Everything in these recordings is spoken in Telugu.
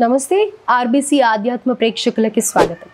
నమస్తే ఆర్బీసీ ఆధ్యాత్మ ప్రేక్షకులకి స్వాగతం.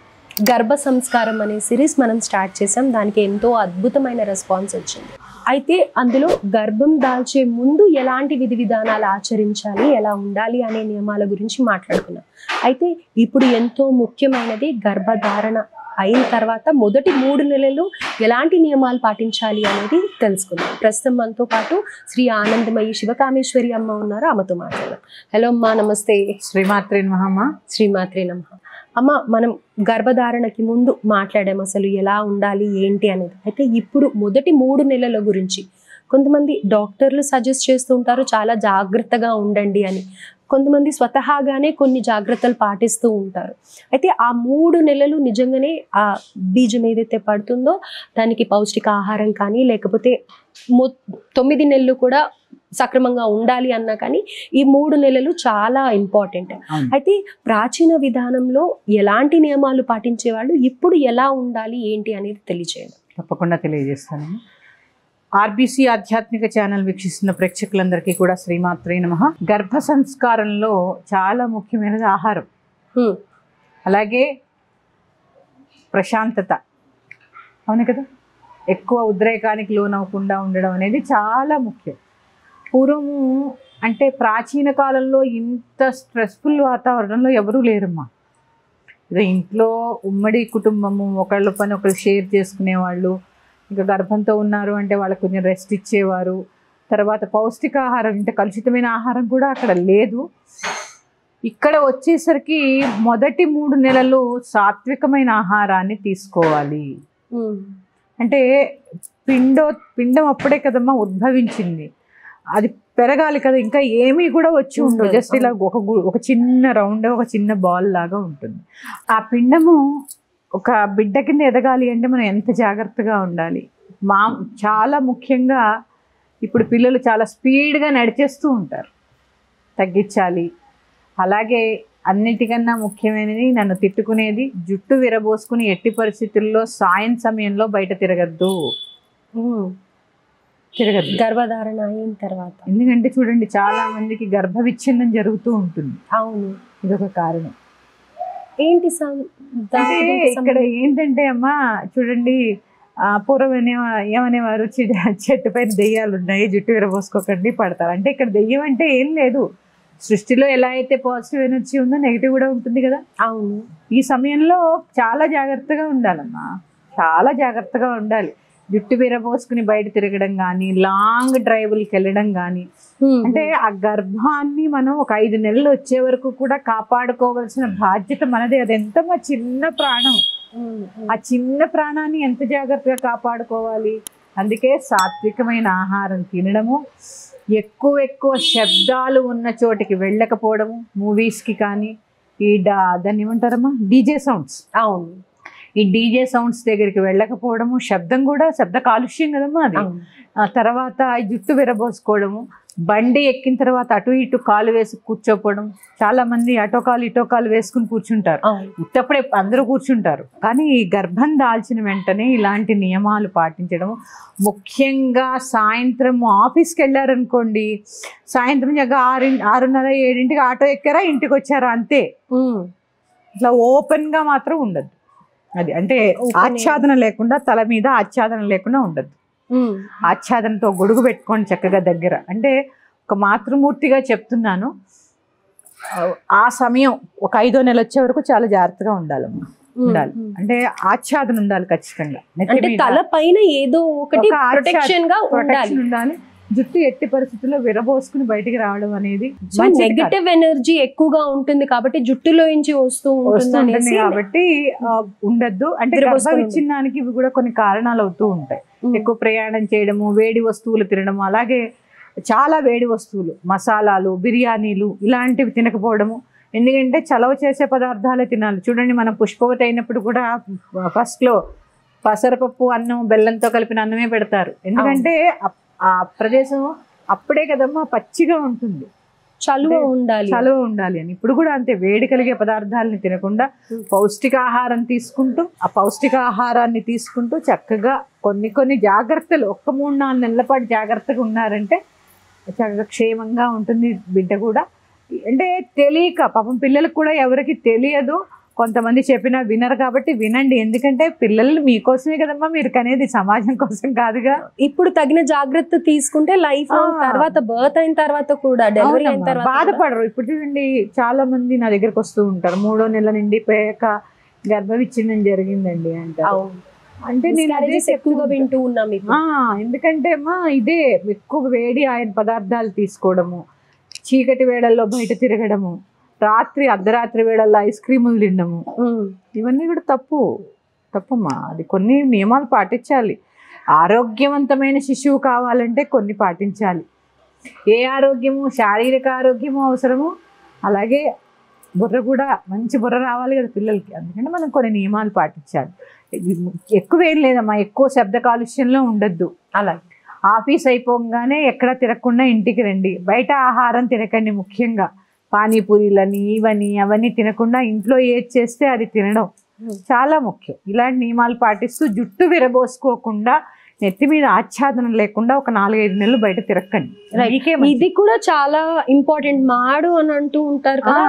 గర్భ సంస్కారం అనే సిరీస్ మనం స్టార్ట్ చేసాం. దానికి ఎంతో అద్భుతమైన రెస్పాన్స్ వచ్చింది. అయితే అందులో గర్భం దాల్చే ముందు ఎలాంటి విధి విధానాలు ఆచరించాలి, ఎలా ఉండాలి అనే నియమాల గురించి మాట్లాడుకున్నాం. అయితే ఇప్పుడు ఎంతో ముఖ్యమైనది గర్భధారణ అయిన తర్వాత మొదటి 3 నెలలు ఎలాంటి నియమాలు పాటించాలి అనేది తెలుసుకుందాం. ప్రస్తుతం మనతో పాటు శ్రీ ఆనందమయి శివకామేశ్వరి అమ్మ ఉన్నారు. అమ్మతో మాట్లాడదాం. హలో అమ్మ, నమస్తే. శ్రీమాత్రే నమః. శ్రీమాత్రే నమః. అమ్మ, మనం గర్భధారణకి ముందు మాట్లాడాము అసలు ఎలా ఉండాలి ఏంటి అనేది. అయితే ఇప్పుడు మొదటి 3 నెలల గురించి కొంతమంది డాక్టర్లు సజెస్ట్ చేస్తూ ఉంటారు చాలా జాగ్రత్తగా ఉండండి అని. కొంతమంది స్వతహాగానే కొన్ని జాగ్రత్తలు పాటిస్తూ ఉంటారు. అయితే ఆ 3 నెలలు నిజంగానే ఆ బీజం ఏదైతే పడుతుందో దానికి పౌష్టిక ఆహారం కానీ లేకపోతే 9 నెలలు కూడా సక్రమంగా ఉండాలి అన్నా కానీ ఈ 3 నెలలు చాలా ఇంపార్టెంట్. అయితే ప్రాచీన విధానంలో ఎలాంటి నియమాలు పాటించేవాళ్ళు, ఇప్పుడు ఎలా ఉండాలి ఏంటి అనేది తెలియజేయండి. తప్పకుండా తెలియజేస్తాను. ఆర్బీసీ ఆధ్యాత్మిక ఛానల్ వీక్షిస్తున్న ప్రేక్షకులందరికీ కూడా శ్రీమాత్రే నమః. గర్భ సంస్కారంలో చాలా ముఖ్యమైనది ఆహారం, అలాగే ప్రశాంతత. అవును కదా, ఎక్కువ ఉద్రేకానికి లోనవ్వకుండా ఉండడం అనేది చాలా ముఖ్యం. పూర్వము అంటే ప్రాచీన కాలంలో ఇంత స్ట్రెస్ఫుల్ వాతావరణంలో ఎవరూ లేరమ్మా. ఇక ఇంట్లో ఉమ్మడి కుటుంబము, ఒకళ్ళ పని ఒకళ్ళు షేర్ చేసుకునేవాళ్ళు. ఇంకా గర్భంతో ఉన్నారు అంటే వాళ్ళకి కొంచెం రెస్ట్ ఇచ్చేవారు. తర్వాత పౌష్టికాహారం, ఇంత కలుషితమైన ఆహారం కూడా అక్కడ లేదు. ఇక్కడ వచ్చేసరికి మొదటి 3 నెలలు సాత్వికమైన ఆహారాన్ని తీసుకోవాలి. అంటే పిండం అప్పుడే కదమ్మా ఉద్భవించింది, అది పెరగాలి కదా, ఇంకా ఏమీ కూడా వచ్చి ఉండవు. జస్ట్ ఇలా ఒక చిన్న రౌండ్, ఒక చిన్న బాల్ లాగా ఉంటుంది. ఆ పిండము ఒక బిడ్డ కింద ఎదగాలి అంటే మనం ఎంత జాగ్రత్తగా ఉండాలి. చాలా ముఖ్యంగా ఇప్పుడు పిల్లలు చాలా స్పీడ్గా నడిచేస్తూ ఉంటారు, తగ్గించాలి. అలాగే అన్నిటికన్నా ముఖ్యమైనది, నన్ను తిట్టుకునేది, జుట్టు విరబోసుకుని ఎట్టి పరిస్థితుల్లో సాయం సమయంలో బయట తిరగద్దు. గర్భధారణ అయిన తర్వాత. ఎందుకంటే చూడండి, చాలా మందికి గర్భ విచ్ఛిన్నం జరుగుతూ ఉంటుంది. అవును, ఇదొక కారణం. ఏంటి ఇక్కడ ఏంటంటే అమ్మా చూడండి, పూర్వం ఏమనేవారు, చెట్టు పైన దెయ్యాలు ఉన్నాయి, జుట్టు విరబోసుకోకండి, పడతారు. అంటే ఇక్కడ దెయ్యం అంటే ఏం లేదు. సృష్టిలో ఎలా అయితే పాజిటివ్ ఎనర్జీ ఉందో నెగిటివ్ కూడా ఉంటుంది కదా. అవును, ఈ సమయంలో చాలా జాగ్రత్తగా ఉండాలమ్మా, చాలా జాగ్రత్తగా ఉండాలి. జుట్టు విరబోసుకుని బయట తిరగడం కానీ, లాంగ్ డ్రైవ్లకి వెళ్ళడం కానీ. అంటే ఆ గర్భాన్ని మనం ఒక 5 నెలలు వచ్చే వరకు కూడా కాపాడుకోవాల్సిన బాధ్యత మనదే. అది ఎంత మా చిన్న ప్రాణం, ఆ చిన్న ప్రాణాన్ని ఎంత జాగ్రత్తగా కాపాడుకోవాలి. అందుకే సాత్వికమైన ఆహారం తినడము, ఎక్కువ శబ్దాలు ఉన్న చోటికి వెళ్ళకపోవడము, మూవీస్కి కానీ, ఈ దాన్ని ఏమంటారమ్మా, డీజే సౌండ్స్. అవును, ఈ డీజే సౌండ్స్ దగ్గరికి వెళ్ళకపోవడము, శబ్దం కూడా శబ్ద కాలుష్యం కదమ్మా అది. తర్వాత జుట్టు విరబోసుకోవడము, బండి ఎక్కిన తర్వాత అటు ఇటు కాలు వేసి కూర్చోపోవడం. చాలా మంది అటో కాలు వేసుకుని కూర్చుంటారు. ఉత్తప్పుడే అందరూ కూర్చుంటారు, కానీ ఈ గర్భం దాల్చిన వెంటనే ఇలాంటి నియమాలు పాటించడం. ముఖ్యంగా సాయంత్రం ఆఫీస్కి వెళ్ళారనుకోండి, సాయంత్రం 6:30, 7ంటికి ఆటో ఎక్కారా, ఇంటికి వచ్చారా, అంతే. ఇట్లా ఓపెన్గా మాత్రం ఉండదు. అది అంటే ఆచ్ఛాదన లేకుండా, తల మీద ఆచ్ఛాదన లేకుండా ఉండదు. ఆచ్ఛాదనతో గొడుగు పెట్టుకోండి చక్కగా దగ్గర. అంటే ఒక మాతృమూర్తిగా చెప్తున్నాను, ఆ సమయం ఒక 5వ నెల వచ్చే వరకు చాలా జాగ్రత్తగా ఉండాలి. అంటే ఆచ్ఛాదన ఉండాలి ఖచ్చితంగా. తల పైన ఏదో ఒకటి ప్రొటెక్షన్ ఉండాలి. జుట్టు ఎట్టి పరిస్థితుల్లో విరబోసుకుని బయటికి రావడం అనేది నెగటివ్ ఎనర్జీ ఎక్కువగా ఉంటుంది కాబట్టి జుట్టులో నుంచి వస్తుంది కాబట్టి ఉండద్దు. అంటే గర్భ విచ్ఛిన్నానికి ఇవి కూడా కొన్ని కారణాలు అవుతూ ఉంటాయి. ఎక్కువ ప్రయాణం చేయడము, వేడి వస్తువులు తినడము, అలాగే చాలా వేడి వస్తువులు, మసాలాలు, బిర్యానీలు ఇలాంటివి తినకపోవడము. ఎందుకంటే చలవ చేసే పదార్థాలే తినాలి. చూడండి, మనం పుష్పవతి అయినప్పుడు కూడా ఫస్ట్లో పసరపప్పు, అన్నం, బెల్లంతో కలిపిన అన్నమే పెడతారు. ఎందుకంటే ఆ ప్రదేశం అప్పుడే కదమ్మా పచ్చిగా ఉంటుంది, చలువ ఉండాలి అని. ఇప్పుడు కూడా అంతే, వేడి కలిగే పదార్థాలని తినకుండా పౌష్టికాహారం తీసుకుంటూ, ఆ పౌష్టికాహారాన్ని తీసుకుంటూ చక్కగా కొన్ని జాగ్రత్తలు, ఒక్క 3-4 నెలల పాటు జాగ్రత్తగా ఉన్నారంటే చక్కగా క్షేమంగా ఉంటుంది బిడ్డ కూడా. అంటే తెలియక పాపం పిల్లలకు కూడా ఎవరికి తెలియదు, కొంతమంది చెప్పినా వినరు. కాబట్టి వినండి, ఎందుకంటే పిల్లలు మీకోసమే కదమ్మా మీరు కనేది, సమాజం కోసం కాదుగా. ఇప్పుడు తగిన జాగ్రత్త తీసుకుంటే లైఫ్ తర్వాత బర్త్ అయిన తర్వాత కూడా డెలివరీ అయిన తర్వాత బాధపడరు. ఇప్పుడు చూడండి చాలా మంది నా దగ్గరకు వస్తూ ఉంటారు, 3వ నెల నిండిపోయాక గర్భ విచ్ఛిన్నం జరిగిందండి అంటారు. అంటే నేను అదే ఎక్కువగా వింటూ ఉన్నాం. ఎందుకంటే అమ్మా ఇదే ఎక్కువ వేడి ఆయన పదార్థాలు తీసుకోవడము, చీకటి వేళల్లో బయట తిరగడము, రాత్రి అర్ధరాత్రి వేళల్లో ఐస్ క్రీములు తినడము, ఇవన్నీ కూడా తప్పమ్మా. అది కొన్ని నియమాలు పాటించాలి. ఆరోగ్యవంతమైన శిశువు కావాలంటే కొన్ని పాటించాలి. ఏ ఆరోగ్యము, శారీరక ఆరోగ్యము అవసరము, అలాగే బుర్ర కూడా మంచి బుర్ర రావాలి కదా పిల్లలకి. అందుకని మనం కొన్ని నియమాలు పాటించాలి. ఎక్కువేం లేదమ్మా, ఎక్కువ శబ్ద కాలుష్యంలో ఉండొద్దు. అలాగే ఆఫీస్ అయిపోగానే ఎక్కడ తిరగకుండా ఇంటికి రండి. బయట ఆహారం తినకండి, ముఖ్యంగా పానీపూరీలని ఇవని అవన్నీ తినకుండా ఇంట్లో ఏది చేస్తే అది తినడం చాలా ముఖ్యం. ఇలాంటి నియమాలు పాటిస్తూ జుట్టు విరబోసుకోకుండా, నెత్తి మీద ఆచ్ఛాదనం లేకుండా ఒక 4-5 నెలలు బయట తిరగండి. ఇది కూడా చాలా ఇంపార్టెంట్. మాడు అని అంటూ ఉంటారు కదా,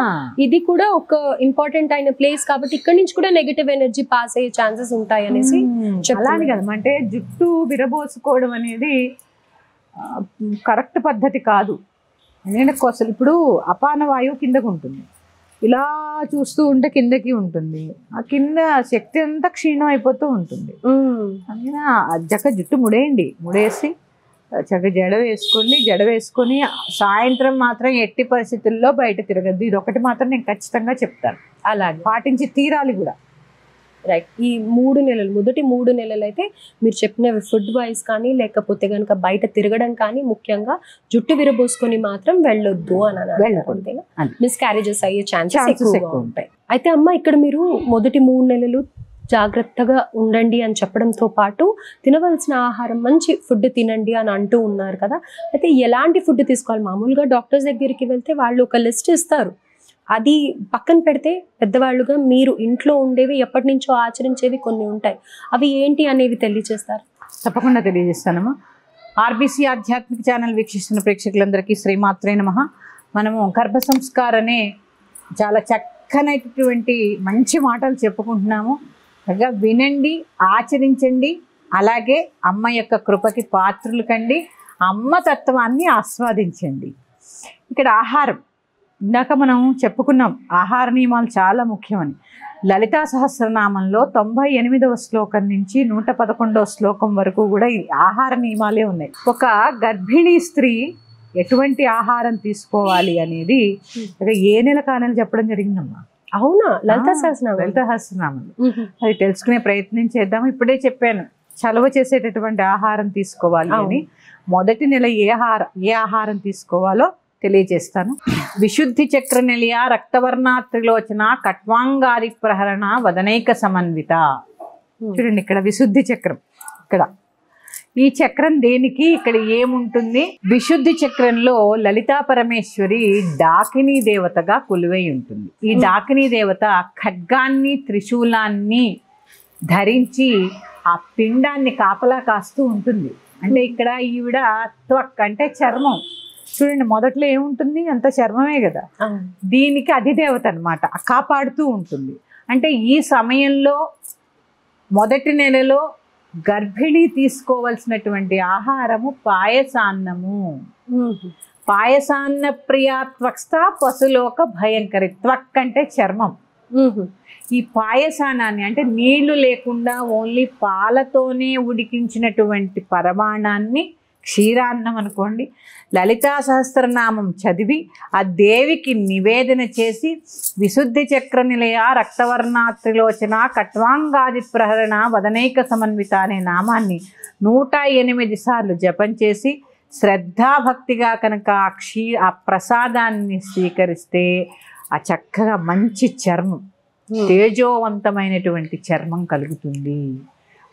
ఇది కూడా ఒక ఇంపార్టెంట్ అయిన ప్లేస్ కాబట్టి ఇక్కడ నుంచి కూడా నెగటివ్ ఎనర్జీ పాస్ అయ్యే ఛాన్సెస్ ఉంటాయి అనేసి అలానే కదా. అంటే జుట్టు విరబోసుకోవడం అనేది కరెక్ట్ పద్ధతి కాదు. నేను అసలు ఇప్పుడు అపాన వాయువు కిందకు ఉంటుంది, ఇలా చూస్తూ ఉంటే కిందకి ఉంటుంది, ఆ కింద శక్తి అంతా క్షీణం అయిపోతూ ఉంటుంది. అందుకని చక్క జుట్టు ముడేసి చక్క జడ వేసుకొని సాయంత్రం మాత్రం ఎట్టి పరిస్థితుల్లో బయట తిరగద్దు. ఇది ఒకటి మాత్రం నేను ఖచ్చితంగా చెప్తాను, అలాగే పాటించి తీరాలి కూడా. రైట్. ఈ 3 నెలలు, మొదటి 3 నెలలు అయితే మీరు చెప్పినవి ఫుడ్ వైజ్ కానీ లేకపోతే కనుక బయట తిరగడం కానీ, ముఖ్యంగా జుట్టు విరబోసుకొని మాత్రం వెళ్ళొద్దు అని వెళ్ళకుంటేనా మిస్క్యారేజెస్ అయ్యే ఛాన్సెస్ ఎక్కువగా ఉంటాయి. అయితే అమ్మ ఇక్కడ మీరు మొదటి 3 నెలలు జాగ్రత్తగా ఉండండి అని చెప్పడంతో పాటు తినవలసిన ఆహారం, మంచి ఫుడ్ తినండి అని అంటూ ఉన్నారు కదా. అయితే ఎలాంటి ఫుడ్ తీసుకోవాలి? మామూలుగా డాక్టర్స్ దగ్గరికి వెళ్తే వాళ్ళు ఒక లిస్ట్ ఇస్తారు, అది పక్కన పెడితే పెద్దవాళ్ళుగా మీరు ఇంట్లో ఉండేవి, ఎప్పటి నుంచో ఆచరించేవి కొన్ని ఉంటాయి, అవి ఏంటి అనేవి తెలియజేస్తారు? తప్పకుండా తెలియజేస్తానమ్మా. ఆర్బీసీ ఆధ్యాత్మిక ఛానల్ వీక్షిస్తున్న ప్రేక్షకులందరికీ శ్రీమాత్రే నమః. మనము గర్భ సంస్కారనే చాలా చక్కనైనటువంటి మంచి మాటలు చెప్పుకుంటున్నాము. బాగా వినండి, ఆచరించండి, అలాగే అమ్మ యొక్క కృపకి పాత్రులు కండి, అమ్మ తత్వాన్ని ఆస్వాదించండి. ఇక్కడ ఆహారం ఇందాక మనం చెప్పుకున్నాం, ఆహార నియమాలు చాలా ముఖ్యమని. లలితా సహస్రనామంలో 98వ శ్లోకం నుంచి 111వ శ్లోకం వరకు కూడా ఈ ఆహార నియమాలే ఉన్నాయి. ఒక గర్భిణీ స్త్రీ ఎటువంటి ఆహారం తీసుకోవాలి అనేది ఏ నెల కానని చెప్పడం జరిగిందమ్మా. అవునా? లలితా సహస్రనామం అది తెలుసుకునే ప్రయత్నం చేద్దాము. ఇప్పుడే చెప్పాను, చలవ చేసేటటువంటి ఆహారం తీసుకోవాలి అని. మొదటి నెల ఏ ఆహారం తీసుకోవాలో తెలియజేస్తాను. విశుద్ధి చక్ర నిలయ రక్తవర్ణ త్రిలోచన కట్వాంగాది ప్రహరణ వదనైక సమన్విత. చూడండి ఇక్కడ విశుద్ధి చక్రం, ఇక్కడ ఈ చక్రం దేనికి, ఇక్కడ ఏముంటుంది? విశుద్ధి చక్రంలో లలితా పరమేశ్వరి డాకినీ దేవతగా కొలువై ఉంటుంది. ఈ డాకినీ దేవత ఖడ్గాన్ని త్రిశూలాన్ని ధరించి ఆ పిండాన్ని కాపలా కాస్తూ ఉంటుంది. అంటే ఇక్కడ ఈవిడ త్వక్ అంటే చర్మం. చూడండి మొదట్లో ఏముంటుంది, అంత చర్మమే కదా. దీనికి అధిదేవత అనమాట, కాపాడుతూ ఉంటుంది. అంటే ఈ సమయంలో మొదటి నెలలో గర్భిణి తీసుకోవాల్సినటువంటి ఆహారము పాయసాన్నము. పాయసాన్న ప్రియా త్వక్స్థ పశులోక భయంకరి. త్వక్ అంటే చర్మం. ఈ పాయసానాన్ని అంటే నీళ్లు లేకుండా ఓన్లీ పాలతోనే ఉడికించినటువంటి పరమాణాన్ని, క్షీరాన్నం అనుకోండి, లలితా సహస్రనామం చదివి ఆ దేవికి నివేదన చేసి విశుద్ధి చక్ర నిలయ రక్తవర్ణ త్రిలోచన కట్వాంగాది ప్రహరణ వదనైక సమన్విత అనే నామాన్ని 108 సార్లు జపం చేసి శ్రద్ధాభక్తిగా కనుక ఆ ప్రసాదాన్ని స్వీకరిస్తే ఆ చక్కగా మంచి చర్మం, తేజోవంతమైనటువంటి చర్మం కలుగుతుంది.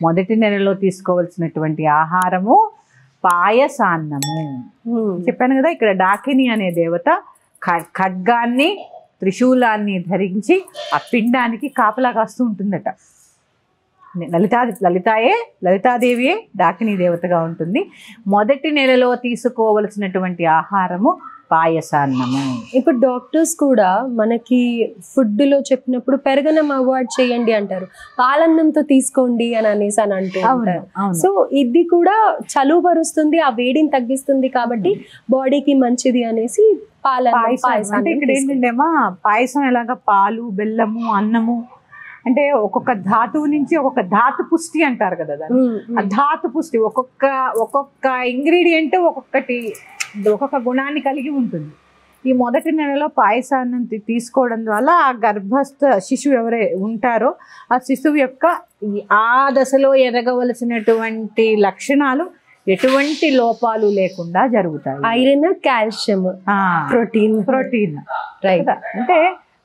మొదటి నెలలో తీసుకోవాల్సినటువంటి ఆహారము పాయసాన్నము. చెప్పాను కదా, ఇక్కడ డాకిని అనే దేవత ఖడ్గాన్ని త్రిశూలాన్ని ధరించి ఆ పిండానికి కాపలా కాస్తూ ఉంటుందట. లలితాదేవియే డాకిని దేవతగా ఉంటుంది. మొదటి నెలలో తీసుకోవలసినటువంటి ఆహారము పాయసాన్నము. ఇప్పుడు డాక్టర్స్ కూడా మనకి ఫుడ్ లో చెప్పినప్పుడు పెరగనం అవాయిడ్ చేయండి అంటారు, పాలన్నంతో తీసుకోండి అని అనేసి అని అంటూ ఉంటారు. సో ఇది కూడా చలువ పరుస్తుంది, ఆ వేడిని తగ్గిస్తుంది కాబట్టి బాడీకి మంచిది అనేసి పాయసం అంటే ఇక్కడ ఏంటంటేమా పాయసం ఎలాగా పాలు బెల్లము అన్నము అంటే ఒక్కొక్క ధాతువు నుంచి ఒక్కొక్క ధాతు పుష్టి అంటారు కదా దాన్ని. ఆ ధాతు పుష్టి ఒక్కొక్క ఇంగ్రీడియంట్ ఒక్కొక్క గుణాన్ని కలిగి ఉంటుంది. ఈ మొదటి నెలలో పాయసాన్ని తీసుకోవడం వల్ల ఆ గర్భస్థ శిశువు ఎవరే ఉంటారో ఆ శిశువు యొక్క ఆ దశలో ఎదగవలసినటువంటి లక్షణాలు ఎటువంటి లోపాలు లేకుండా జరుగుతాయి. Iron, calcium, protein right. అంటే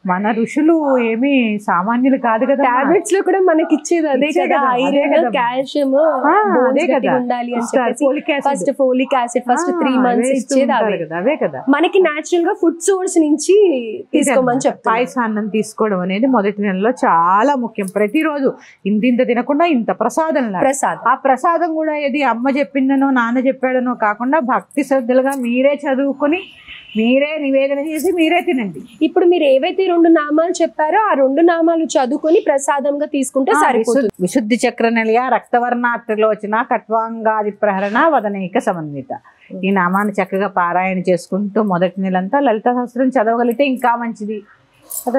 మన ఋషులు ఏమి సామాన్యులు కాదు కదా. టాబ్లెట్స్ లో కూడా మనకి ఇచ్చేది అదే కదా, ఐరన్ కాల్షియం ఉండాలి అని చెప్పేసి first folic acid first 3 months ఇచ్చేది అవే కదా. మనకి నేచురల్ గా ఫుడ్ సోర్స్ నుంచి తీసుకోమని చెప్తారు. పాయసాన్నం తీసుకోవడం అనేది మొదటి నెలలో చాలా ముఖ్యం. ప్రతిరోజు ఇంత తినకుండా ఇంత ప్రసాదం. ఆ ప్రసాదం కూడా ఏది అమ్మ చెప్పిందనో నాన్న చెప్పాడనో కాకుండా భక్తి శ్రద్ధలుగా మీరే చదువుకొని మీరే నివేదన చేసి మీరే తినండి. ఇప్పుడు మీరు ఏవైతే 2 నామాలు చెప్పారో ఆ 2 నామాలు చదువుకొని ప్రసాదంగా తీసుకుంటే సరిపోతుంది. విశుద్ధి చక్ర నిలయ రక్తవర్ణ త్రిలోచన కట్వాంగాది ప్రహరణ వదనైక సమన్విత. ఈ నామాన్ని చక్కగా పారాయణ చేసుకుంటూ మొదటి నెలంతా లలిత సహస్రం చదవగలిగితే ఇంకా మంచిది.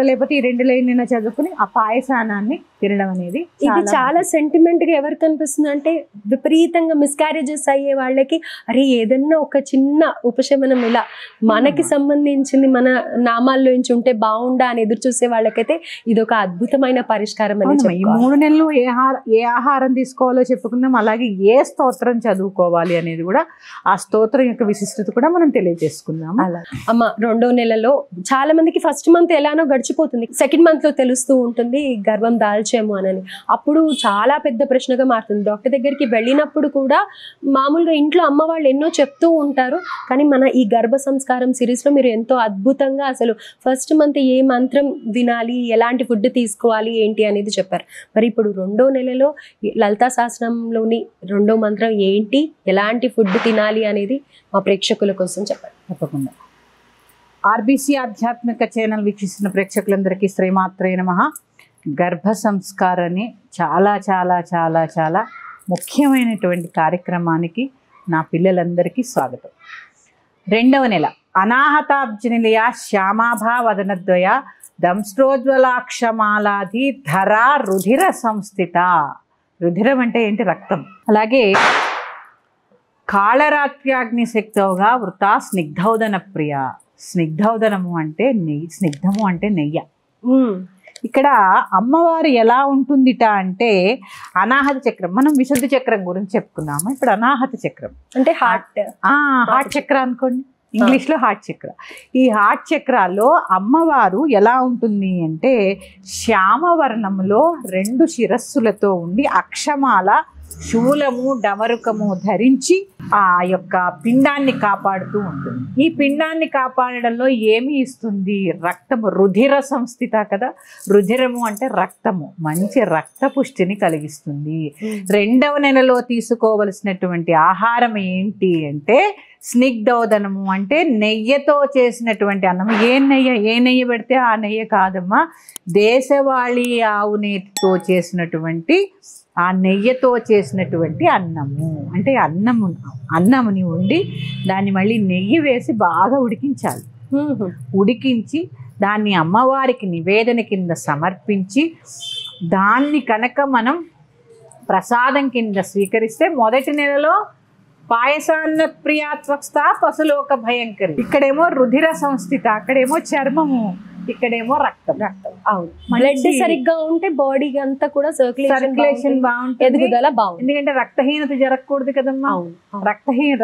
లేకపోతే ఈ 2 లైన్లు చదువుకుని ఆ పాయసానాన్ని తినడం అనేది ఇది చాలా సెంటిమెంట్ గా ఎవరికి అనిపిస్తుంది అంటే విపరీతంగా మిస్క్యారేజెస్ అయ్యే వాళ్ళకి అరే ఏదన్నా ఒక చిన్న ఉపశమనం ఇలా మనకి సంబంధించింది మన నామాల్లో నుంచి ఉంటే బాగుండా అని ఎదురు చూసే వాళ్ళకైతే ఇది ఒక అద్భుతమైన పరిష్కారం అని. ఈ 3 నెలలు ఏ ఆహారం తీసుకోవాలో చెప్పుకుందాం, అలాగే ఏ స్తోత్రం చదువుకోవాలి అనేది కూడా ఆ స్తోత్రం యొక్క విశిష్టత కూడా మనం తెలియజేసుకుందాం. అలా అమ్మ 2వ నెలలో చాలా మందికి ఫస్ట్ మంత్ ఎలానో గడిచిపోతుంది, సెకండ్ మంత్ లో తెలుస్తూ ఉంటుంది గర్భం దాల్చేమో అని. అప్పుడు చాలా పెద్ద ప్రశ్నగా మారుతుంది. డాక్టర్ దగ్గరికి వెళ్ళినప్పుడు కూడా మామూలుగా ఇంట్లో అమ్మ వాళ్ళు ఎన్నో చెప్తూ ఉంటారు, కానీ మన ఈ గర్భ సంస్కారం సిరీస్ లో మీరు ఎంతో అద్భుతంగా అసలు ఫస్ట్ మంత్ ఏ మంత్రం వినాలి, ఎలాంటి ఫుడ్ తీసుకోవాలి ఏంటి అనేది చెప్పారు. మరి ఇప్పుడు 2వ నెలలో లలితా సహస్రంలోని 2వ మంత్రం ఏంటి, ఎలాంటి ఫుడ్ తినాలి అనేది మా ప్రేక్షకుల కోసం చెప్పారు. తప్పకుండా. ఆర్బీసీ ఆధ్యాత్మిక ఛానల్ వీక్షిస్తున్న ప్రేక్షకులందరికీ శ్రీమాత్రే నమః. గర్భ సంస్కారాన్ని చాలా చాలా చాలా చాలా ముఖ్యమైనటువంటి కార్యక్రమానికి నా పిల్లలందరికీ స్వాగతం. 2వ నెల అనాహతాబ్జనిలయ శ్యామాభా వదనద్వయ దంస్ట్రోజ్వలాక్షమాలాది ధరా రుధిర సంస్థిత. రుధిరం అంటే ఏంటి? రక్తం. అలాగే కాళరాత్ర్యాగ్ని శక్తవుగా వృత స్నిగ్ధౌదన ప్రియ. స్నిగ్ధౌదనము అంటే నెయ్యి, స్నిగ్ధము అంటే నెయ్యి. ఇక్కడ అమ్మవారు ఎలా ఉంటుందిట అంటే అనాహత చక్రం. మనం విశుద్ధి చక్రం గురించి చెప్పుకున్నాము, ఇప్పుడు అనాహత చక్రం అంటే హార్ట్ చక్ర అనుకోండి, ఇంగ్లీష్లో హార్ట్ చక్ర. ఈ హార్ట్ చక్రాల్లో అమ్మవారు ఎలా ఉంటుంది అంటే శ్యామవర్ణములో 2 శిరస్సులతో ఉండి అక్షమాల శూలము డమరుకము ధరించి ఆ యొక్క పిండాన్ని కాపాడుతూ ఉంటుంది. ఈ పిండాన్ని కాపాడడంలో ఏమి ఇస్తుంది? రక్తము, రుధిర సంస్థిత కదా. రుధిరము అంటే రక్తము, మంచి రక్త పుష్టిని కలిగిస్తుంది. 2వ నెలలో తీసుకోవలసినటువంటి ఆహారం ఏంటి అంటే స్నిగ్ధోదనము అంటే నెయ్యితో చేసినటువంటి అన్నం. ఏ నెయ్యి పెడితే ఆ నెయ్యి కాదమ్మా, దేశవాళీ ఆవు నేతితో చేసినటువంటి ఆ నెయ్యితో చేసినటువంటి అన్నము. అంటే అన్నముని వండి దాన్ని మళ్ళీ నెయ్యి వేసి బాగా ఉడికించాలి. ఉడికించి దాన్ని అమ్మవారికి నివేదన కింద సమర్పించి దాన్ని కనుక మనం ప్రసాదం కింద స్వీకరిస్తే మొదటి నెలలో పాయసాన్న ప్రియాత్వస్థ పశులోక భయంకరి. ఇక్కడేమో రుధిర సంస్థిత, అక్కడేమో చర్మము, ఇక్కడేమో రక్తం. అవును, బ్లడ్ సరిగ్గా ఉంటే బాడీ అంతా కూడా సర్క్యులేషన్ బాగుంటుంది, ఎదుగుదల బాగుంటుంది. ఎందుకంటే రక్తహీనత జరగకూడదు కదమ్మా,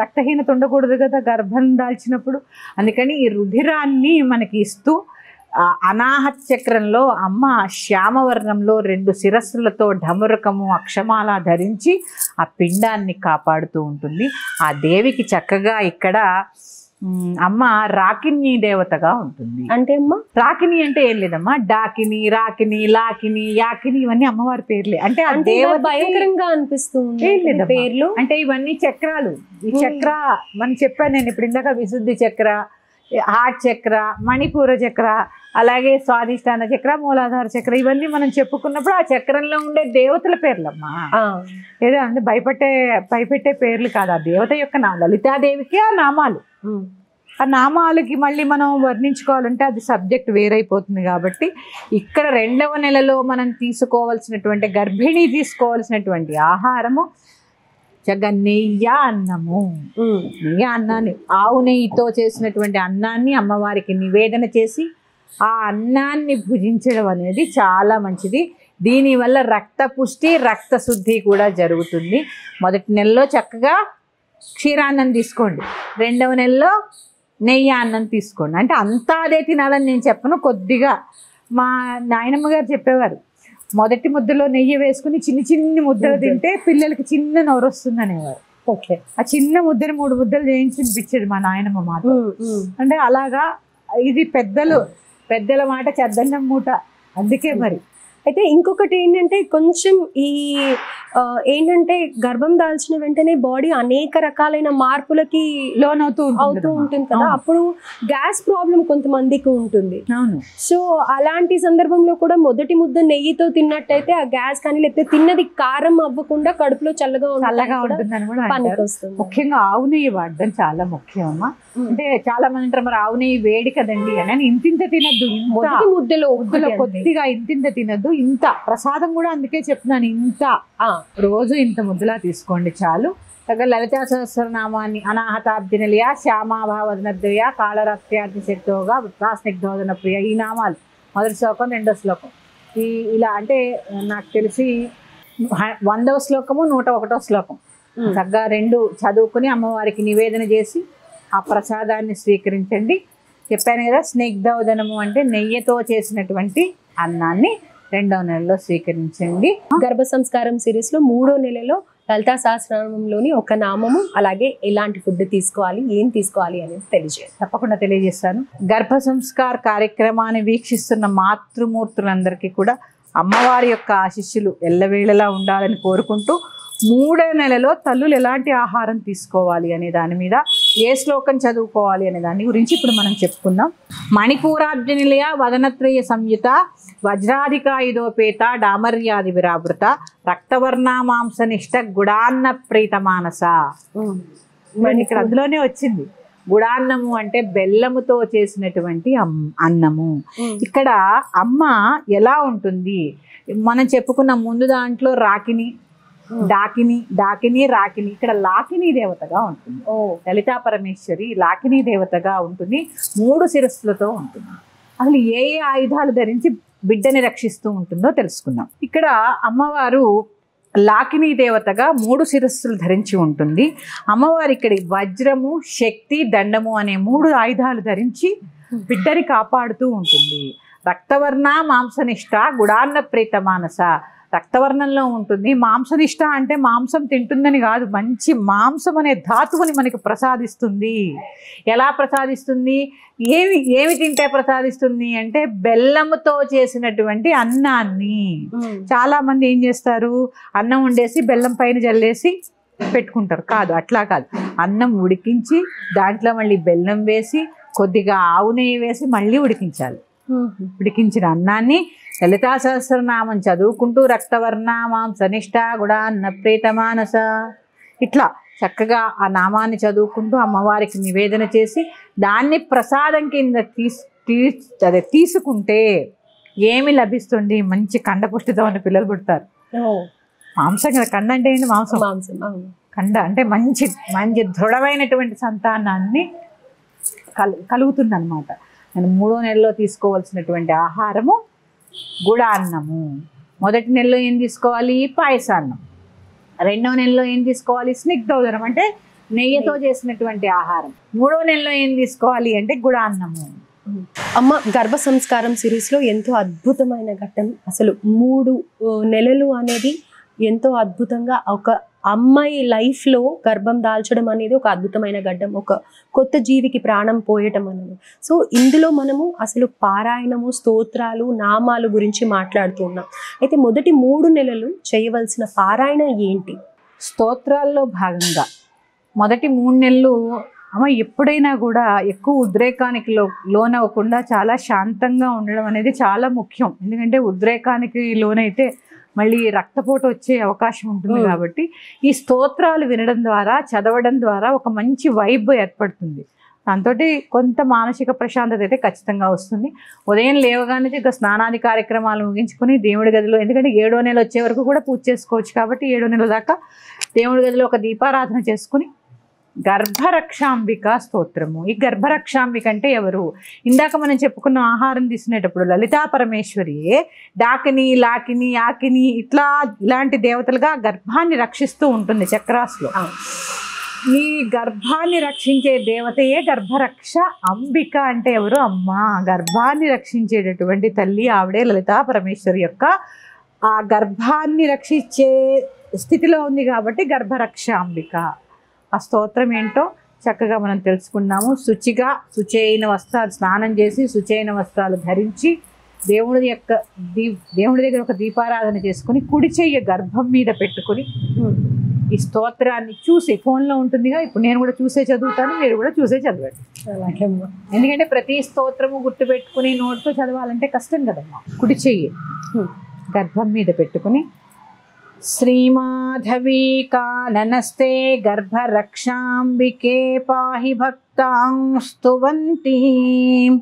రక్తహీనత ఉండకూడదు కదా గర్భం దాల్చినప్పుడు. అందుకని ఈ రుధిరాన్ని మనకి ఇస్తూ అనాహత చక్రంలో అమ్మ శ్యామవర్ణంలో 2 శిరస్సులతో ఢమరుకము అక్షమాల ధరించి ఆ పిండాన్ని కాపాడుతూ ఉంటుంది. ఆ దేవికి చక్కగా ఇక్కడ అమ్మ రాకిని దేవతగా ఉంటుంది. అంటే అమ్మ రాకిని అంటే ఏం లేదమ్మా, డాకిని, రాకిని, లాకిని, యాకిని ఇవన్నీ అమ్మవారి పేర్లే. అంటే ఆ దేవత భయంకరంగా అనిపిస్తుంది పేర్లు. అంటే ఇవన్నీ చక్రాలు. ఈ చక్ర మనం చెప్పాను నేను ఇప్పుడు ఇందాక, విశుద్ధి చక్ర, హార్ట్ చక్ర, మణిపూర చక్ర, అలాగే స్వాధిష్టాన చక్ర, మూలాధార చక్ర, ఇవన్నీ మనం చెప్పుకున్నప్పుడు ఆ చక్రంలో ఉండే దేవతల పేర్లమ్మా. ఏదో అంటే భయపెట్టే పేర్లు కాదు, ఆ దేవత యొక్క లలితాదేవికి ఆ నామాలు. ఆ నామాలకి మళ్ళీ మనం వర్ణించుకోవాలంటే అది సబ్జెక్ట్ వేరైపోతుంది. కాబట్టి ఇక్కడ 2వ నెలలో మనం తీసుకోవాల్సినటువంటి గర్భిణి తీసుకోవాల్సినటువంటి ఆహారము చక్కగా నెయ్యి అన్నము. నెయ్యి అన్నాన్ని, ఆవు నెయ్యితో చేసినటువంటి అన్నాన్ని అమ్మవారికి నివేదన చేసి ఆ అన్నాన్ని భుజించడం అనేది చాలా మంచిది. దీనివల్ల రక్త పుష్టి, రక్త శుద్ధి కూడా జరుగుతుంది. మొదటి నెలలో చక్కగా క్షీరాన్నం తీసుకోండి, 2వ నెలలో నెయ్యి అన్నం తీసుకోండి. అంటే అంతా అదే తినాలని నేను చెప్పను, కొద్దిగా. మా నాయనమ్మ గారు చెప్పేవారు, మొదటి ముద్దలో నెయ్యి వేసుకుని చిన్ని ముద్దలు తింటే పిల్లలకి చిన్న నోరు వస్తుంది అనేవారు. ఓకే, ఆ చిన్న ముద్దని 3 ముద్దలు చేయించి తినిపించేది మా నాయనమ్మ మాట. అంటే అలాగా ఇది పెద్దల మాట చెద్దన్నం మూట, అందుకే మరి. అయితే ఇంకొకటి ఏంటంటే కొంచెం ఈ ఏంటంటే గర్భం దాల్చిన వెంటనే బాడీ అనేక రకాలైన మార్పులకి లోనవుతూ ఉంటుంది కదా, అప్పుడు గ్యాస్ ప్రాబ్లం కొంతమందికి ఉంటుంది. అవును. సో అలాంటి సందర్భంలో కూడా మొదటి ముద్ద నెయ్యితో తిన్నట్టయితే ఆ గ్యాస్ కానీ లేకపోతే తిన్నది కారం అవ్వకుండా కడుపులో చల్లగా ఉంటుందని కూడా పనికి వస్తుంది. ముఖ్యంగా ఆవు నెయ్యి వాడడం చాలా ముఖ్యం అమ్మా. అంటే చాలా మంది అంటారు మరి ఆవు నెయ్యి వేడి కదండి అని. ఇంతింత తినద్దు, మొదటి ముద్దలో కొద్దిగా ఇంతింత తినద్దు. ఇంత ప్రసాదం కూడా అందుకే చెప్తున్నాను, ఇంత రోజు ఇంత ముద్దలా తీసుకోండి చాలు. తగ్గ లలితా సహస్రనామాన్ని అనాహతాబ్దినలియా, శ్యామాభావదనద్వయ, కాళరత్యార్థి శక్తోగా, వృత్తాస్నిగ్ధోదన ప్రియ, ఈ నామాలు మొదటి శ్లోకం, 2వ శ్లోకం. ఇలా అంటే నాకు తెలిసి 100వ శ్లోకము, 101వ శ్లోకం చక్కగా 2 చదువుకుని అమ్మవారికి నివేదన చేసి ఆ ప్రసాదాన్ని స్వీకరించండి. చెప్పాను కదా, స్నిగ్ధోదనము అంటే నెయ్యితో చేసినటువంటి అన్నాన్ని 2వ నెలలో స్వీకరించండి. గర్భ సంస్కారం సిరీస్ లో 3వ నెలలో లలితా సహస్రనామంలోని ఒక నామము, అలాగే ఎలాంటి ఫుడ్ తీసుకోవాలి, ఏం తీసుకోవాలి అనేది తెలియజేయండి. తప్పకుండా తెలియజేస్తాను. గర్భ సంస్కార్ కార్యక్రమాన్ని వీక్షిస్తున్న మాతృమూర్తులందరికీ కూడా అమ్మవారి యొక్క ఆశీస్సులు ఎల్లవేళలా ఉండాలని కోరుకుంటూ 3వ నెలలో తల్లులు ఎలాంటి ఆహారం తీసుకోవాలి అనే దాని మీద, ఏ శ్లోకం చదువుకోవాలి అనే దాని గురించి ఇప్పుడు మనం చెప్పుకుందాం. మణిపూరాబ్జనిలయ వదనత్రయ సంయుత, వజ్రాధికాయుధోపేత, డామర్యాది విరావృత, రక్తవర్ణ మాంసనిష్ట, గుడాన్న ప్రీత మానస. ఇక్కడ అందులోనే వచ్చింది గుడాన్నము అంటే బెల్లముతో చేసినటువంటి అన్నము. ఇక్కడ అమ్మ ఎలా ఉంటుంది మనం చెప్పుకున్న ముందు దాంట్లో రాకిని, డాకిని, రాకిని. ఇక్కడ లాకిని దేవతగా ఉంటుంది. లలితా పరమేశ్వరి లాకిని దేవతగా ఉంటుంది. 3 శిరస్సులతో ఉంటుంది. అసలు ఏ ఆయుధాలు ధరించి బిడ్డని రక్షిస్తూ ఉంటుందో తెలుసుకుందాం. ఇక్కడ అమ్మవారు లాకిని దేవతగా 3 శిరస్సులు ధరించి ఉంటుంది. అమ్మవారి ఇక్కడ వజ్రము, శక్తి, దండము అనే 3 ఆయుధాలు ధరించి బిడ్డని కాపాడుతూ ఉంటుంది. రక్తవర్ణ మాంసనిష్ట, గుడాన్న ప్రీత మానస. రక్తవర్ణంలో ఉంటుంది. మాంసనిష్ట అంటే మాంసం తింటుందని కాదు, మంచి మాంసం అనే ధాతువుని మనకి ప్రసాదిస్తుంది. ఎలా ప్రసాదిస్తుంది, ఏమి తింటే ప్రసాదిస్తుంది అంటే బెల్లముతో చేసినటువంటి అన్నాన్ని. చాలా మంది ఏం చేస్తారు, అన్నం వండేసి బెల్లం పైన జల్లేసి పెట్టుకుంటారు. కాదు, అట్లా కాదు. అన్నం ఉడికించి దాంట్లో మళ్ళీ బెల్లం వేసి కొద్దిగా ఆవు నెయ్యి వేసి మళ్ళీ ఉడికించాలి. ఉడికించిన అన్నాన్ని లలితా సహస్రనామం చదువుకుంటూ రక్తవర్ణ మాంసనిష్ట, గుడాన్న ప్రీత మానస, ఇట్లా చక్కగా ఆ నామాన్ని చదువుకుంటూ అమ్మవారికి నివేదన చేసి దాన్ని ప్రసాదం కింద తీసుకుంటే ఏమి లభిస్తుంది, మంచి కండపుష్టితో ఉన్న పిల్లలు పుడతారు. మాంసం కదా, కండ అంటే ఏంటి, మాంసం. కండ అంటే మంచి దృఢమైనటువంటి సంతానాన్ని కలుగుతుంది అనమాట. నేను 3వ నెలలో తీసుకోవాల్సినటువంటి ఆహారము గుడాన్నము. మొదటి నెలలో ఏం తీసుకోవాలి, పాయసాన్నం. 2వ నెలలో ఏం తీసుకోవాలి, స్నిగ్ధోదనం అంటే నెయ్యితో చేసినటువంటి ఆహారం. 3వ నెలలో ఏం తీసుకోవాలి అంటే గుడాన్నము. అమ్మ, గర్భ సంస్కారం సిరీస్లో ఎంతో అద్భుతమైన ఘట్టం. అసలు 3 నెలలు అనేది ఎంతో అద్భుతంగా ఒక అమ్మాయి లైఫ్లో గర్భం దాల్చడం అనేది ఒక అద్భుతమైన ఘట్టం, ఒక కొత్త జీవికి ప్రాణం పోయటం అనేది. సో ఇందులో మనము అసలు పారాయణము, స్తోత్రాలు, నామాలు గురించి మాట్లాడుతున్నాం. అయితే మొదటి 3 నెలలు చేయవలసిన పారాయణ ఏంటి? స్తోత్రాల్లో భాగంగా మొదటి 3 నెలలు అమ్మ ఎప్పుడైనా కూడా ఎక్కువ ఉద్రేకానికి లోనవ్వకుండా చాలా శాంతంగా ఉండడం అనేది చాలా ముఖ్యం. ఎందుకంటే ఉద్రేకానికి లోనైతే మళ్ళీ రక్తపోటు వచ్చే అవకాశం ఉంటుంది. కాబట్టి ఈ స్తోత్రాలు వినడం ద్వారా, చదవడం ద్వారా ఒక మంచి వైబ్ ఏర్పడుతుంది. దాంతో కొంత మానసిక ప్రశాంతత అయితే ఖచ్చితంగా వస్తుంది. ఉదయం లేవగానే ఇక స్నానాది కార్యక్రమాలు ముగించుకొని దేవుడి గదిలో, ఎందుకంటే 7వ నెల వచ్చే వరకు కూడా పూజ చేసుకోవచ్చు కాబట్టి 7వ నెల దాకా దేవుడి గదిలో ఒక దీపారాధన చేసుకుని గర్భరక్షాంబిక స్తోత్రము. ఈ గర్భరక్షాంబిక అంటే ఎవరు? ఇందాక మనం చెప్పుకున్న ఆహారం తీసుకునేటప్పుడు లలితా పరమేశ్వరియే డాకిని, లాకిని, యాకిని ఇలాంటి దేవతలుగా గర్భాన్ని రక్షిస్తూ ఉంటుంది చక్రాస్లో. ఈ గర్భాన్ని రక్షించే దేవతయే గర్భరక్ష అంబిక. అంటే ఎవరు? అమ్మ. గర్భాన్ని రక్షించేటటువంటి తల్లి ఆవిడే లలితా పరమేశ్వరి యొక్క ఆ గర్భాన్ని రక్షించే స్థితిలో ఉంది కాబట్టి గర్భరక్ష అంబిక. ఆ స్తోత్రం ఏంటో చక్కగా మనం తెలుసుకున్నాము. శుచైన వస్త్రాలు, స్నానం చేసి శుచైన వస్త్రాలు ధరించి దేవుడి దగ్గర ఒక దీపారాధన చేసుకుని కుడి చెయ్యి గర్భం మీద పెట్టుకుని ఈ స్తోత్రాన్ని చూసి, ఫోన్లో ఉంటుందిగా, ఇప్పుడు నేను కూడా చూసే చదువుతాను, మీరు కూడా చూసే చదవండి. అలాగే. ఎందుకంటే ప్రతి స్తోత్రము గుర్తుపెట్టుకుని నోట్తో చదవాలంటే కష్టం కదమ్మా. కుడి చెయ్యి గర్భం మీద పెట్టుకుని శ్రీమాధవీ కాననస్తే గర్భరక్షాంబికే పాహి భక్తాం స్తువంతీం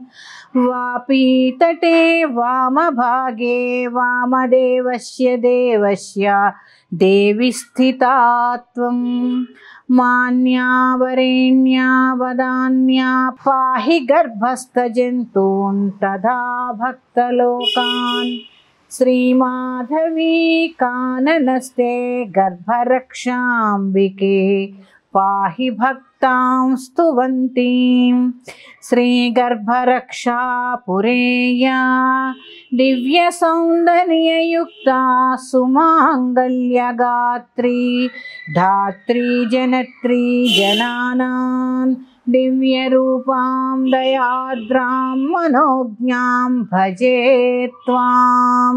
వాపీతటే వామభాగే వామదేవస్య దేవస్య దేవి స్థితా త్వం మాన్యావరేణ్యా వదాన్యా పాహి గర్భస్థ జంతూన్ తథా భక్తలోకాన్ శ్రీమాధవీ కాననస్తే గర్భరక్షాంబికే పాహి భక్తాం స్తువంతీం శ్రీగర్భరక్షా పురేయా దివ్య సౌందర్యయుక్తా సుమాంగళ్యగాత్రీ ధాత్రీ జనత్రీ జనానాం దివ్యరూపాం దయాద్రాం మనోజ్ఞాం భజే త్వాం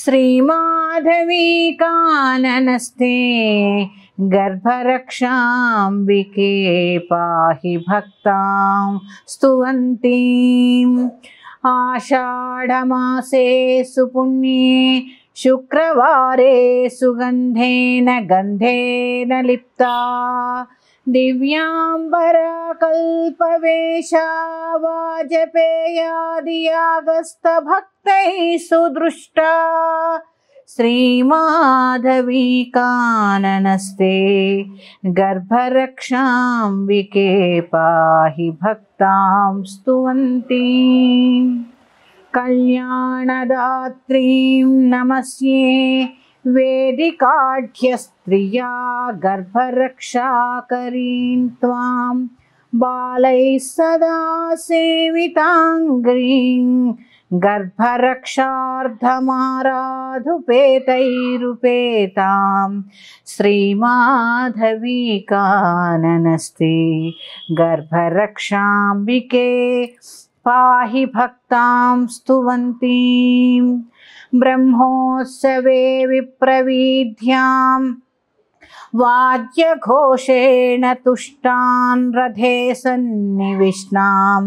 శ్రీమాధవీ కాననస్తే గర్భరక్షాంబికే పాహి భక్తాం స్తువంతీం ఆషాఢమాసే సుపుణ్యే శుక్రవారే సుగంధేన గంధేన లిప్తా దివ్యాంబరా కల్పవేశా వాజపేయాదియాగస్త భక్తై సుదృష్టా శ్రీమాధవీ కాననస్తే గర్భరక్షాంబికే పాహి భక్తాం స్తువంతీం కళ్యాణదాత్రీం నమస్యే వేదికాఢ్యస్త్రియా గర్భరక్షాకరీం త్వాం బాలైః సదా సేవితాంగ్రీం గర్భరక్షార్థమారాధుపేతైరుపేతాం శ్రీమాధవీ కాననస్తే గర్భరక్షాంబికే పాహి భక్తాం స్తువంతీం బ్రహ్మోత్సవే విప్రవీధ్యాం వాద్యఘోషేణ తుష్టాన్ రథే సన్నివిష్ణాం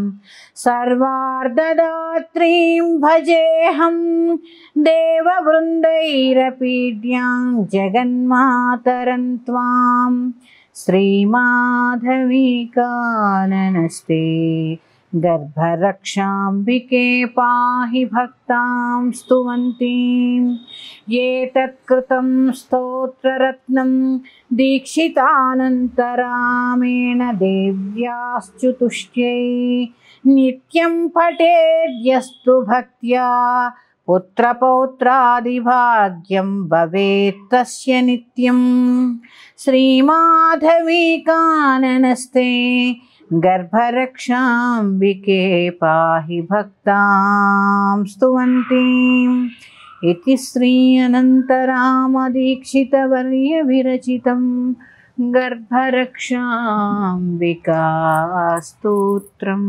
సర్వార్ధదాత్రీం భజేహం దేవవృందైరపీడ్యాం జగన్మాతరం త్వాం శ్రీమాధవీ కాననస్తే గర్భరక్షాంబికే పాహి భక్తాం స్తువంతీం ఏతత్కృతం స్తోత్రరత్నం దీక్షితానంతరామేణ దేవ్యాశ్చుతుష్ట్యై నిత్యం పఠేద్యస్తు భక్త్యా పుత్రపౌత్రాదిభాగ్యం భవేత్తస్య నిత్యం శ్రీమాధవీ కాననస్తే గర్భరక్షాంబికే పాహి భక్తాం స్తువంతీం ఇతి శ్రీ అనంతరామదీక్షితవర్య విరచితం గర్భరక్షాంబికా స్తోత్రం.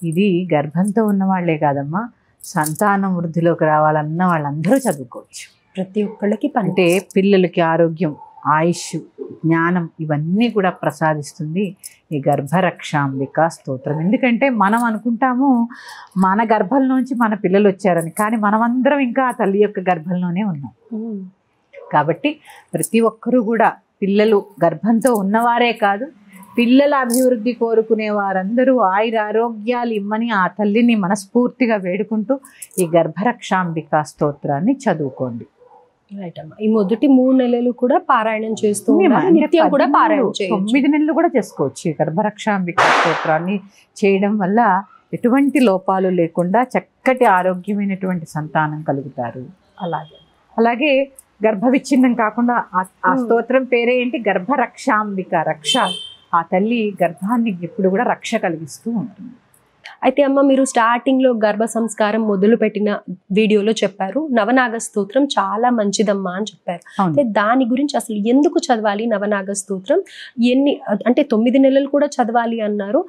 ఇది గర్భంతో ఉన్నవాళ్లే కాదమ్మా, సంతానం వృద్ధిలోకి రావాలన్న వాళ్ళందరూ చదువుకోవచ్చు. ప్రతి ఒక్కళ్ళకి అంటే పిల్లలకి ఆరోగ్యం, ఆయుష్, జ్ఞానం ఇవన్నీ కూడా ప్రసాదిస్తుంది ఈ గర్భరక్షాంబిక స్తోత్రం. ఎందుకంటే మనం అనుకుంటాము మన గర్భంలోంచి మన పిల్లలు వచ్చారని, కానీ మనమందరం ఇంకా ఆ తల్లి యొక్క గర్భంలోనే ఉన్నాం. కాబట్టి ప్రతి ఒక్కరూ కూడా పిల్లలు గర్భంతో ఉన్నవారే కాదు, పిల్లల అభివృద్ధి కోరుకునే వారందరూ ఆయురారోగ్యాలు ఇమ్మని ఆ తల్లిని మనస్ఫూర్తిగా వేడుకుంటూ ఈ గర్భరక్షాంబిక స్తోత్రాన్ని చదువుకోండి. రైట్ అమ్మా. ఈ మొదటి 3 నెలలు కూడా పారాయణం చేస్తూ ఉండాలి, నిత్యం కూడా పారాయణం చేయొచ్చు. 9 నెలలు కూడా చేసుకోవచ్చు. ఈ గర్భరక్షాంబిక స్తోత్రాన్ని చేయడం వల్ల ఎటువంటి లోపాలు లేకుండా చక్కటి ఆరోగ్యమైనటువంటి సంతానం కలుగుతారు. అలాగే గర్భ విచ్ఛిన్నం కాకుండా ఆ స్తోత్రం పేరే ఏంటి? గర్భరక్షాంబిక. రక్ష, ఆ తల్లి గర్భాన్ని ఎప్పుడు కూడా రక్ష కలిగిస్తూ ఉంటుంది. అయితే అమ్మ, మీరు స్టార్టింగ్ లో గర్భ సంస్కారం మొదలు పెట్టిన వీడియోలో చెప్పారు నవనాగ స్తోత్రం చాలా మంచిదమ్మా అని చెప్పారు. అయితే దాని గురించి అసలు ఎందుకు చదవాలి నవనాగ స్తోత్రం? అంటే 9 నెలలు కూడా చదవాలి అన్నారు.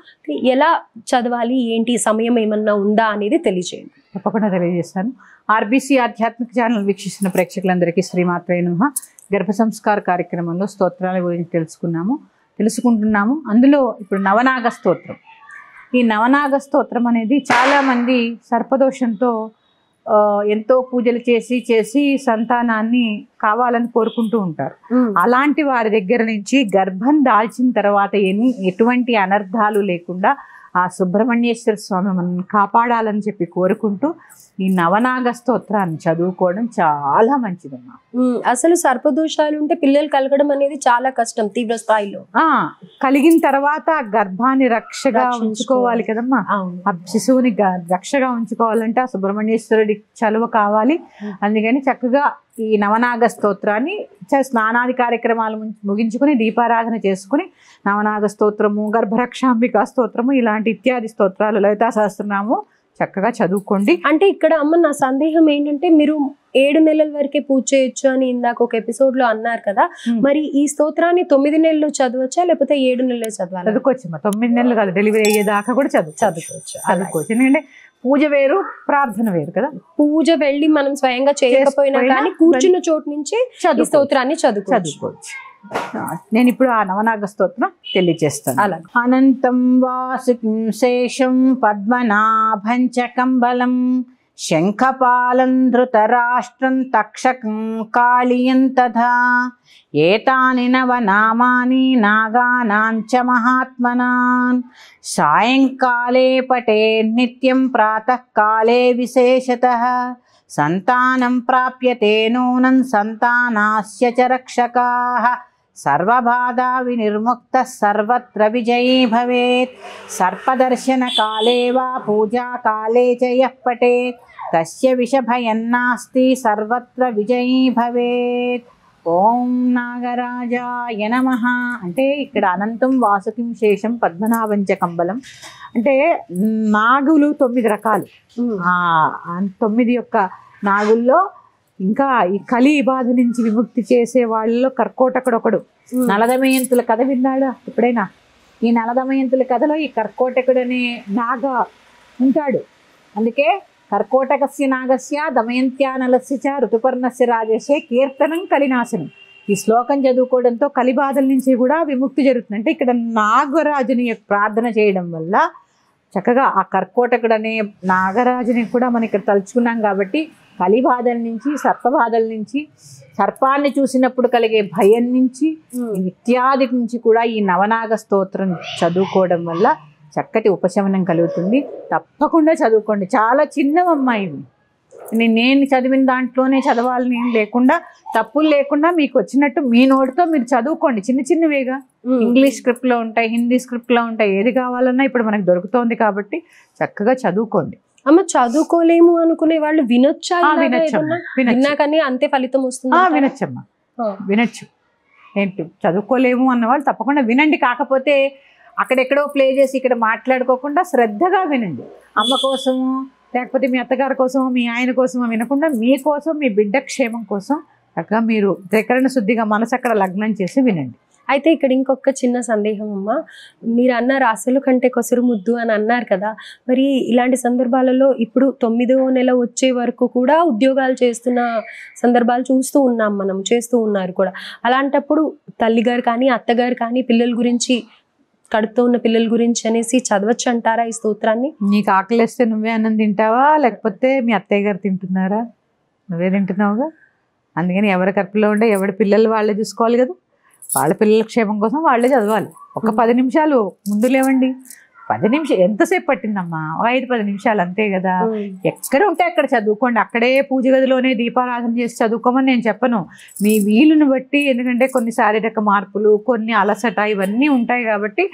ఎలా చదవాలి, ఏంటి, సమయం ఏమన్నా ఉందా అనేది తెలియజేయండి. తప్పకుండా తెలియజేస్తాను. ఆర్బీసీ ఆధ్యాత్మిక ఛానల్ వీక్షిస్తున్న ప్రేక్షకులందరికీ శ్రీమాత్రే నమః. గర్భ సంస్కార కార్యక్రమంలో స్తోత్రాల గురించి తెలుసుకుంటున్నాము. అందులో ఇప్పుడు నవనాగ స్తోత్రం. ఈ నవనాగ స్తోత్రం అనేది చాలామంది సర్పదోషంతో ఎంతో పూజలు చేసి సంతానాన్ని కావాలని కోరుకుంటూ ఉంటారు. అలాంటి వారి దగ్గర నుంచి గర్భం దాల్చిన తర్వాత ఎటువంటి అనర్థాలు లేకుండా ఆ సుబ్రహ్మణ్యేశ్వర స్వామి మనల్ని కాపాడాలని చెప్పి కోరుకుంటూ ఈ నవనాగ స్తోత్రాన్ని చదువుకోవడం చాలా మంచిదమ్మా. అసలు సర్పదోషాలు ఉంటే పిల్లలు కలగడం అనేది చాలా కష్టం తీవ్ర స్థాయిలో. కలిగిన తర్వాత గర్భాన్ని రక్షగా ఉంచుకోవాలి కదమ్మా. ఆ శిశువుని రక్షగా ఉంచుకోవాలంటే ఆ సుబ్రహ్మణ్యేశ్వరుడి చలువ కావాలి. అందుకని చక్కగా ఈ నవనాగ స్తోత్రాన్ని స్నానాది కార్యక్రమాలు ముగించుకుని దీపారాధన చేసుకుని నవనాగ స్తోత్రము, గర్భరక్షాంబిక స్తోత్రము, ఇలాంటి ఇత్యాది స్తోత్రాలు, లలితా సహస్రనామము చక్కగా చదువుకోండి. అంటే ఇక్కడ అమ్మ నా సందేహం ఏంటంటే, మీరు 7 నెలల వరకే పూజ చేయొచ్చు అని ఇందాక ఒక ఎపిసోడ్ లో అన్నారు కదా, మరి ఈ స్తోత్రాన్ని 9 నెలలు చదవచ్చా లేకపోతే 7 నెలలు చదవాలి? చదువుకోవచ్చు. 9 నెలలు కాదు, డెలివరీ అయ్యేదాకా కూడా చదువుకోవచ్చు. ఎందుకంటే పూజ వేరు, ప్రార్థన వేరు కదా. పూజ వెళ్ళి మనం స్వయంగా చేయకపోయినా కానీ కూర్చున్న చోటు నుంచి ఈ స్తోత్రాన్ని చదువుకోవచ్చు. నేను ఇప్పుడు ఆ నవనాగ స్తోత్రం తెలియజేస్తాను. అనంతం వాసుకిం శేషం పద్మనాభం చ కంబలం శంఖపాలం ధృతరాష్ట్రం తక్షకం కాళియం తథా ఏతాని నవనామాని నాగానాం చ మహాత్మనాన్ సాయంకాలే పఠే నిత్యం ప్రాతః కాలే విశేషతః సంతానం ప్రాప్యతే నూనం సంతానాస్య చ రక్షకాః సర్వబాధా వినిర్ముక్తః సర్వత్ర విజయీ భవేత్ సర్పదర్శన కాలే వా పూజా కాలే చ యః పఠేత్ తస్య విషభయం నాస్తి సర్వత్ర విజయీ భవేత్. ఓం నాగరాజాయ నమః. అంటే ఇక్కడ అనంతం వాసుకిం శేషం పద్మనాభం చ కంబలం అంటే నాగులు 9 రకాలు. 9 యొక్క నాగుల్లో ఇంకా ఈ కలి బాధ నుంచి విముక్తి చేసే వాళ్ళలో కర్కోటకుడు ఒకడు. నలదమయంతుల కథ విన్నాడా ఎప్పుడైనా? ఈ నలదమయంతుల కథలో ఈ కర్కోటకుడు అనే నాగ ఉంటాడు. అందుకే కర్కోటకస్య నాగస్య దమయంత్యానలస్య చ ఋతుపర్ణస్య రాజస్య కీర్తనం కలినాశనం. ఈ శ్లోకం చదువుకోవడంతో కలిబాధల నుంచి కూడా విముక్తి జరుగుతుంది. అంటే ఇక్కడ నాగరాజుని ప్రార్థన చేయడం వల్ల చక్కగా ఆ కర్కోటకుడు అనే నాగరాజుని కూడా మనం ఇక్కడ తలుచుకున్నాం కాబట్టి కలిబాధల నుంచి, సర్పబాధల నుంచి, సర్పాన్ని చూసినప్పుడు కలిగే భయం నుంచి, ఇత్యాది నుంచి కూడా ఈ నవనాగ స్తోత్రం చదువుకోవడం వల్ల చక్కటి ఉపశమనం కలుగుతుంది. తప్పకుండా చదువుకోండి. చాలా చిన్నవమ్మాయి ఇవి. నేను చదివిన దాంట్లోనే చదవాలని లేకుండా, తప్పులు లేకుండా మీకు వచ్చినట్టు మీ నోటితో మీరు చదువుకోండి. చిన్నవేగా ఇంగ్లీష్ స్క్రిప్ట్ లో ఉంటాయి, హిందీ స్క్రిప్ట్ లో ఉంటాయి. ఏది కావాలన్నా ఇప్పుడు మనకు దొరుకుతోంది కాబట్టి చక్కగా చదువుకోండి. అమ్మ, చదువుకోలేము అనుకునే వాళ్ళు వినొచ్చా? విన్నా కానీ అంతే ఫలితం వస్తుంది? వినొచ్చమ్మా, వినొచ్చు. ఏంటి చదువుకోలేము అన్న వాళ్ళు తప్పకుండా వినండి. కాకపోతే అక్కడెక్కడో ప్లే చేసి ఇక్కడ మాట్లాడుకోకుండా శ్రద్ధగా వినండి. అమ్మ కోసము, లేకపోతే మీ అత్తగారి కోసమో, మీ ఆయన కోసమో వినకుండా మీకోసం, మీ బిడ్డ క్షేమం కోసం చక్కగా మీరు త్రికరణ శుద్ధిగా మనసు అక్కడ లగ్నం చేసి వినండి. అయితే ఇక్కడ ఇంకొక చిన్న సందేహం అమ్మ, మీరు అన్నారు అసలు కంటే కొసరు ముద్దు అని అన్నారు కదా, మరి ఇలాంటి సందర్భాలలో ఇప్పుడు 9వ నెల వచ్చే వరకు కూడా ఉద్యోగాలు చేస్తున్న సందర్భాలు చూస్తూ ఉన్నాం, మనం చేస్తూ ఉన్నారు కూడా. అలాంటప్పుడు తల్లిగారు కానీ అత్తగారు కానీ పిల్లల గురించి, కడుపుతో ఉన్న పిల్లల గురించి అనేసి చదవచ్చు అంటారా ఈ స్తోత్రాన్ని? నీకు ఆకలిస్తే నువ్వే అన్నం తింటావా, లేకపోతే మీ అత్తయ్య గారు తింటున్నారా? నువ్వే తింటున్నావుగా. అందుకని ఎవరి కడుపులో ఉండే ఎవరి పిల్లలు వాళ్ళే చూసుకోవాలి కదా. వాళ్ళ పిల్లల క్షేమం కోసం వాళ్ళే చదవాలి. ఒక 10 నిమిషాలు ముందు లేవండి. 10 నిమిషాలు ఎంతసేపు పట్టిందమ్మా? 5-10 నిమిషాలు అంతే కదా. ఎక్కడ ఉంటే అక్కడ చదువుకోండి. అక్కడే పూజ గదిలోనే దీపారాధన చేసి చదువుకోమని నేను చెప్పను. మీ వీలుని బట్టి, ఎందుకంటే కొన్ని శారీరక మార్పులు, కొన్ని అలసట ఇవన్నీ ఉంటాయి కాబట్టి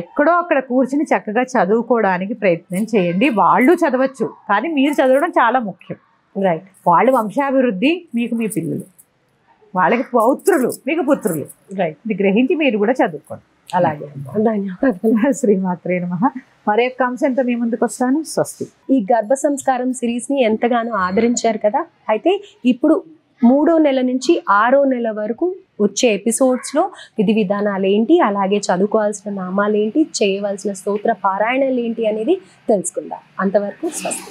ఎక్కడో అక్కడ కూర్చుని చక్కగా చదువుకోవడానికి ప్రయత్నం చేయండి. వాళ్ళు చదవచ్చు, కానీ మీరు చదవడం చాలా ముఖ్యం. రైట్. వాళ్ళు వంశాభివృద్ధి, మీకు మీ పిల్లలు, వాళ్ళకి పౌత్రులు, మీకు పుత్రులు. రైట్. ఇది గ్రహించి మీరు కూడా చదువుకోండి. అలాగే, ధన్యవాదాలు. శ్రీమాత్రే నమః. మరొక అంశంతో మీ ముందుకు వస్తాను. స్వస్తి. ఈ గర్భ సంస్కారం సిరీస్ ని ఎంతగానో ఆదరించారు కదా. అయితే ఇప్పుడు 3వ నెల నుంచి 6వ నెల వరకు వచ్చే ఎపిసోడ్స్ లో విధి విధానాలు ఏంటి, అలాగే చదువుకోవాల్సిన నామాలు ఏంటి, చేయవలసిన స్తోత్ర పారాయణలు ఏంటి అనేది తెలుసుకుందాం. అంతవరకు స్వస్తి.